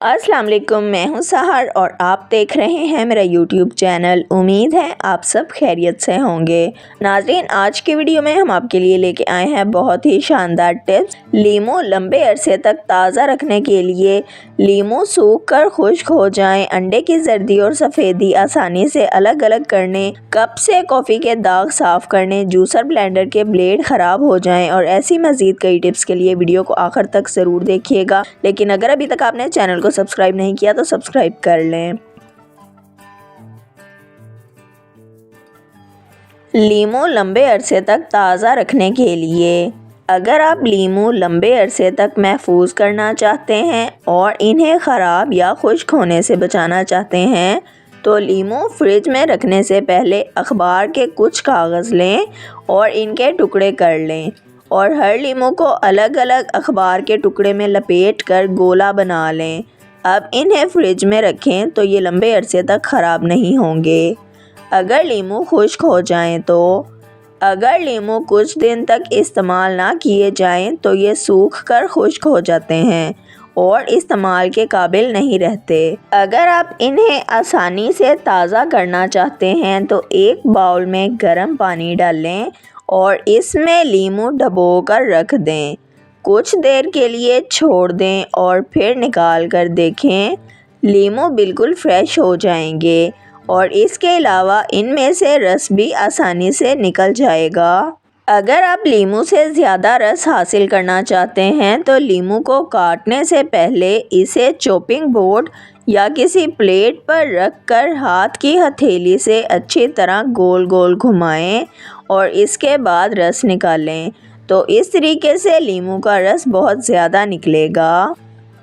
अस्सलाम वालेकुम, मैं हूं सहर और आप देख रहे हैं मेरा यूट्यूब चैनल। उम्मीद है आप सब खैरियत से होंगे। नाज़रीन, आज की वीडियो में हम आपके लिए लेके आए हैं बहुत ही शानदार टिप्स। लीमू लंबे अरसे तक ताज़ा रखने के लिए लीमू सूख कर खुश्क हो जाएं, अंडे की जर्दी और सफ़ेदी आसानी से अलग अलग करने, कप से कॉफ़ी के दाग साफ़ करने, जूसर ब्लेंडर के ब्लेड ख़राब हो जाएं और ऐसी मज़ीद कई टिप्स के लिए वीडियो को आखिर तक ज़रूर देखिएगा। लेकिन अगर अभी तक आपने चैनल को सब्सक्राइब नहीं किया तो सब्सक्राइब कर लें। लीमू लंबे अरसे तक ताज़ा रखने के लिए, अगर आप लीमू लंबे अरसे तक महफूज करना चाहते हैं और इन्हें ख़राब या खुश्क होने से बचाना चाहते हैं तो लीमू फ्रिज में रखने से पहले अखबार के कुछ कागज़ लें और इनके टुकड़े कर लें और हर लीमू को अलग अलग अखबार के टुकड़े में लपेट कर गोला बना लें। अब इन्हें फ्रिज में रखें तो ये लंबे अरसे तक ख़राब नहीं होंगे। अगर लीमू खुश्क हो जाएं तो, अगर लीमू कुछ दिन तक इस्तेमाल ना किए जाएं तो ये सूख कर खुश्क हो जाते हैं और इस्तेमाल के काबिल नहीं रहते। अगर आप इन्हें आसानी से ताज़ा करना चाहते हैं तो एक बाउल में गर्म पानी डालें और इसमें लीमू डुबोकर रख दें। कुछ देर के लिए छोड़ दें और फिर निकाल कर देखें, लीमू बिल्कुल फ्रेश हो जाएंगे और इसके अलावा इनमें से रस भी आसानी से निकल जाएगा। अगर आप लीमू से ज़्यादा रस हासिल करना चाहते हैं तो लीमू को काटने से पहले इसे चॉपिंग बोर्ड या किसी प्लेट पर रख कर हाथ की हथेली से अच्छी तरह गोल गोल घुमाएं और इसके बाद रस निकालें तो इस तरीके से लीमू का रस बहुत ज़्यादा निकलेगा।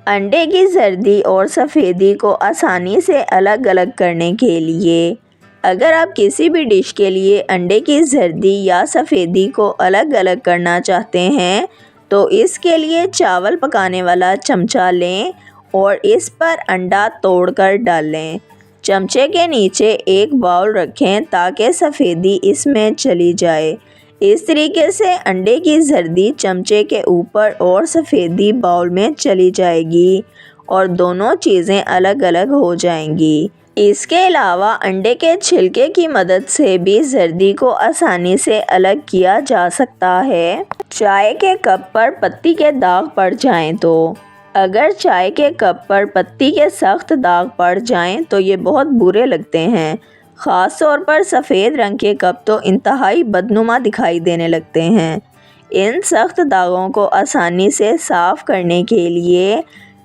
अंडे की जर्दी और सफ़ेदी को आसानी से अलग अलग करने के लिए, अगर आप किसी भी डिश के लिए अंडे की जर्दी या सफ़ेदी को अलग अलग करना चाहते हैं तो इसके लिए चावल पकाने वाला चमचा लें और इस पर अंडा तोड़कर डालें। चमचे के नीचे एक बाउल रखें ताकि सफ़ेदी इसमें चली जाए। इस तरीके से अंडे की जर्दी चमचे के ऊपर और सफ़ेदी बाउल में चली जाएगी और दोनों चीज़ें अलग अलग हो जाएंगी। इसके अलावा अंडे के छिलके की मदद से भी जर्दी को आसानी से अलग किया जा सकता है। चाय के कप पर पत्ती के दाग पड़ जाएं तो, अगर चाय के कप पर पत्ती के सख्त दाग पड़ जाएं तो ये बहुत बुरे लगते हैं। ख़ास तौर पर सफ़ेद रंग के कप तो इंतहाई बदनुमा दिखाई देने लगते हैं। इन सख्त दागों को आसानी से साफ़ करने के लिए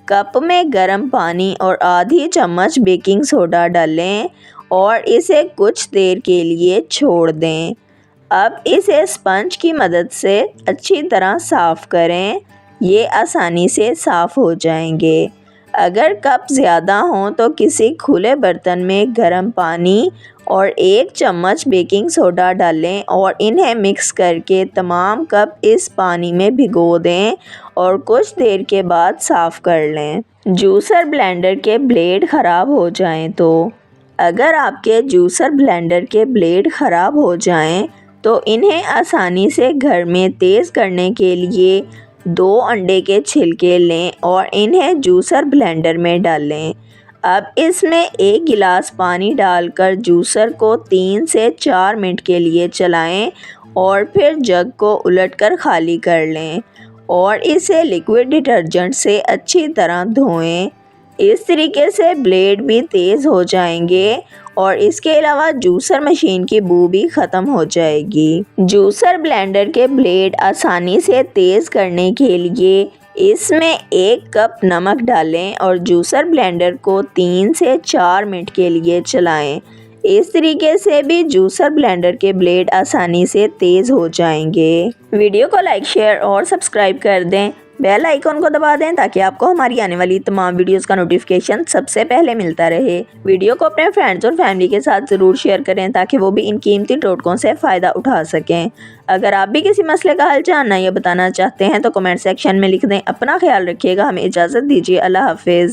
कप में गर्म पानी और आधी चम्मच बेकिंग सोडा डालें और इसे कुछ देर के लिए छोड़ दें। अब इसे स्पंज की मदद से अच्छी तरह साफ़ करें, ये आसानी से साफ़ हो जाएंगे। अगर कप ज़्यादा हों तो किसी खुले बर्तन में गर्म पानी और एक चम्मच बेकिंग सोडा डालें और इन्हें मिक्स करके तमाम कप इस पानी में भिगो दें और कुछ देर के बाद साफ़ कर लें। जूसर ब्लेंडर के ब्लेड ख़राब हो जाएं तो, अगर आपके जूसर ब्लेंडर के ब्लेड ख़राब हो जाएं तो इन्हें आसानी से घर में तेज़ करने के लिए 2 अंडे के छिलके लें और इन्हें जूसर ब्लेंडर में डालें। अब इसमें 1 गिलास पानी डालकर जूसर को 3 से 4 मिनट के लिए चलाएं और फिर जग को उलटकर खाली कर लें और इसे लिक्विड डिटर्जेंट से अच्छी तरह धोएं। इस तरीके से ब्लेड भी तेज़ हो जाएंगे और इसके अलावा जूसर मशीन की बू भी ख़त्म हो जाएगी। जूसर ब्लेंडर के ब्लेड आसानी से तेज़ करने के लिए इसमें 1 कप नमक डालें और जूसर ब्लेंडर को 3 से 4 मिनट के लिए चलाएं। इस तरीके से भी जूसर ब्लेंडर के ब्लेड आसानी से तेज़ हो जाएंगे। वीडियो को लाइक, शेयर और सब्सक्राइब कर दें। बेल आइकॉन को दबा दें ताकि आपको हमारी आने वाली तमाम वीडियोस का नोटिफिकेशन सबसे पहले मिलता रहे। वीडियो को अपने फ्रेंड्स और फैमिली के साथ ज़रूर शेयर करें ताकि वो भी इन कीमती टोटकों से फ़ायदा उठा सकें। अगर आप भी किसी मसले का हल जानना या बताना चाहते हैं तो कमेंट सेक्शन में लिख दें। अपना ख्याल रखिएगा। हमें इजाज़त दीजिए। अल्लाह हाफिज़।